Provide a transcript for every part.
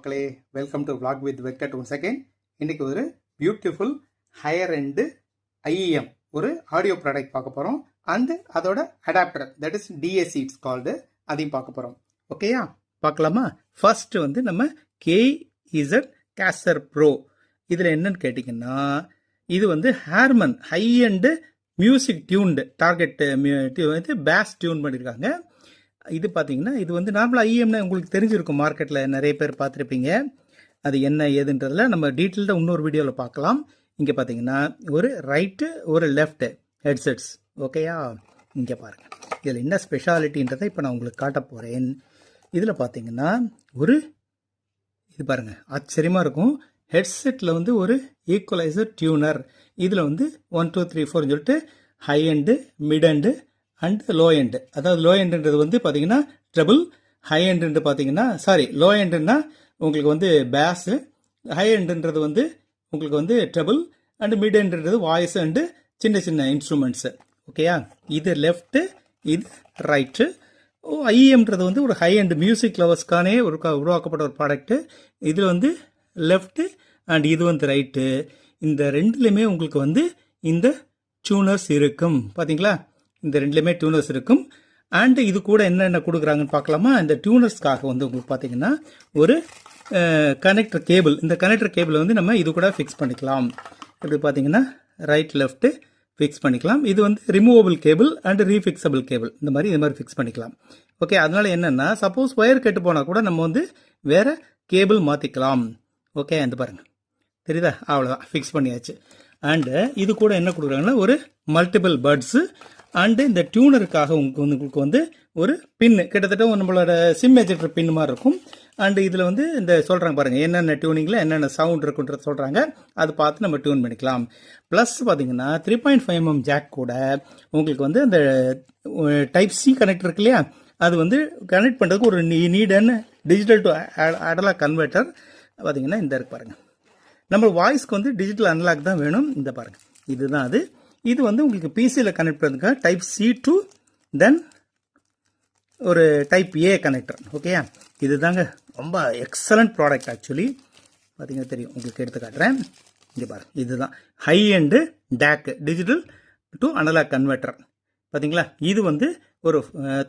மக்களே, welcome to vlog with Venkat once again. இன்னைக்கு ஒரு பியூட்டிஃபுல் ஹையர் எண்டு ஐஎம் ஒரு ஆடியோ ப்ராடக்ட் பார்க்க போகிறோம். அதோட adapter that is DAC it's called, அதையும் பார்க்க போகிறோம். ஓகேயா, பார்க்கலாமா? ஃபர்ஸ்ட் வந்து நம்ம KZ Caster Pro. இதில் என்னன்னு கேட்டிங்கன்னா, இது வந்து Herman high end music tuned target வந்து பேஸ் டியூன் பண்ணியிருக்காங்க. இது பார்த்தீங்கன்னா, இது வந்து நார்மலாக ஐஎம்னா உங்களுக்கு தெரிஞ்சிருக்கும், மார்க்கெட்டில் நிறைய பேர் பார்த்துருப்பீங்க. அது என்ன ஏதுன்றதில் நம்ம டீட்டெயில்டாக இன்னொரு வீடியோவில் பார்க்கலாம். இங்கே பார்த்தீங்கன்னா ஒரு ரைட்டு ஒரு லெஃப்ட் ஹெட்செட்ஸ். ஓகேயா, இங்கே பாருங்கள். இதில் என்ன ஸ்பெஷாலிட்டின்றதை இப்போ நான் உங்களுக்கு காட்ட போகிறேன். இதில் பார்த்தீங்கன்னா இது பாருங்கள், ஆச்சரியமாக இருக்கும். ஹெட்செட்டில் வந்து ஒரு ஈக்குவலைசர் டியூனர். இதில் வந்து 1 2 3 4 சொல்லிட்டு high end, mid end and low end. அதாவது லோ எண்டுன்றது வந்து பார்த்தீங்கன்னா ட்ரபிள், ஹை எண்டுன்றது பார்த்தீங்கன்னா லோ எண்டுன்னா உங்களுக்கு வந்து பேஸு, ஹை எண்டுன்றது வந்து உங்களுக்கு வந்து ட்ரபிள் அண்ட் மிட் எண்டுன்றது வாய்ஸ் அண்டு சின்ன சின்ன இன்ஸ்ட்ருமெண்ட்ஸு. ஓகேயா, இது லெஃப்ட்டு, இது ரைட்டு. ஐஎம்ன்றது வந்து ஒரு ஹை எண்டு மியூசிக் லவர்ஸ்க்கானே உருவாக்கப்பட்ட ஒரு ப்ராடக்ட்டு. இதில் வந்து லெஃப்ட்டு அண்ட் இது வந்து ரைட்டு. இந்த ரெண்டுலேயுமே உங்களுக்கு வந்து இந்த டியூனர்ஸ் இருக்கும். பார்த்தீங்களா, இந்த ரெண்டுலேயுமே டியூனர்ஸ் இருக்கும். அண்ட் இது கூட என்னென்ன கொடுக்குறாங்கன்னு பார்க்கலாமா? இந்த டியூனர்ஸ்க்காக வந்து உங்களுக்கு பார்த்தீங்கன்னா ஒரு கனெக்டர் கேபிள். இந்த கனெக்டர் கேபிளை வந்து நம்ம இது கூட ஃபிக்ஸ் பண்ணிக்கலாம். இப்படி பார்த்தீங்கன்னா ரைட் லெஃப்ட்டு ஃபிக்ஸ் பண்ணிக்கலாம். இது வந்து ரிமூவபிள் கேபிள் அண்ட் ரீஃபிக்ஸபிள் கேபிள். இந்த மாதிரி ஃபிக்ஸ் பண்ணிக்கலாம். ஓகே, அதனால என்னென்னா சப்போஸ் ஒயர் கெட்டு போனால் கூட நம்ம வந்து வேற கேபிள் மாற்றிக்கலாம். ஓகே, அந்த பாருங்கள், தெரியுதா? அவ்வளோதான், ஃபிக்ஸ் பண்ணியாச்சு. அண்டு இது கூட என்ன கொடுக்குறாங்கன்னா ஒரு மல்டிபிள் பட்ஸு அண்டு இந்த டியூனருக்காக உங்களுக்கு வந்து ஒரு பின்னு, கிட்டத்தட்ட நம்மளோட சிம் எஜெக்டர் பின் மாதிரி இருக்கும். அண்டு இதில் வந்து இந்த சொல்கிறாங்க பாருங்கள், என்னென்ன டியூனிங்கில் என்னென்ன சவுண்ட் இருக்குன்றது சொல்கிறாங்க. அது பார்த்து நம்ம டியூன் பண்ணிக்கலாம். ப்ளஸ் பார்த்தீங்கன்னா 3.5mm ஜாக் கூட உங்களுக்கு வந்து அந்த டைப் சி கனெக்டர் இருக்கு இல்லையா, அது வந்து கனெக்ட் பண்ணுறதுக்கு ஒரு need and digital to analogue converter பார்த்தீங்கன்னா இந்த இருக்கு பாருங்கள். நம்ம வாய்ஸ்க்கு வந்து டிஜிட்டல் அனலாக் தான் வேணும். இந்த பாருங்கள், இதுதான் அது. இது வந்து உங்களுக்கு பிசியில் கனெக்ட் பண்ணுறதுக்காக டைப் சி டு தென் ஒரு டைப் ஏ கனெக்டர். ஓகேயா, இது தாங்க ரொம்ப எக்ஸலண்ட் ப்ராடக்ட். ஆக்சுவலி பார்த்தீங்கன்னா தெரியும், உங்களுக்கு எடுத்து காட்டுறேன். இங்கே பாருங்கள், இதுதான் high end DAC digital to analogue converter. பார்த்தீங்களா, இது வந்து ஒரு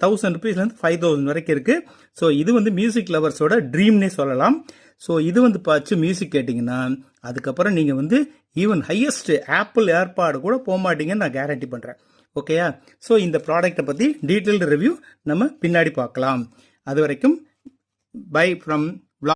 1000 rupeesலேருந்து 5000 வரைக்கும் இருக்குது. ஸோ இது வந்து மியூசிக் லவர்ஸோட ட்ரீம்னே சொல்லலாம். ஸோ இது வந்து பார்த்து மியூசிக் கேட்டிங்கன்னா அதுக்கப்புறம் நீங்கள் வந்து ஈவன் ஹையஸ்ட் ஆப்பிள் ஏர்பாடு கூட போக மாட்டீங்கன்னு நான் கேரண்டி பண்ணுறேன். ஓகேயா, ஸோ இந்த ப்ராடக்டை பற்றி டீட்டெயில்டு ரிவ்யூ நம்ம பின்னாடி பார்க்கலாம். அது வரைக்கும் பை ஃப்ரம்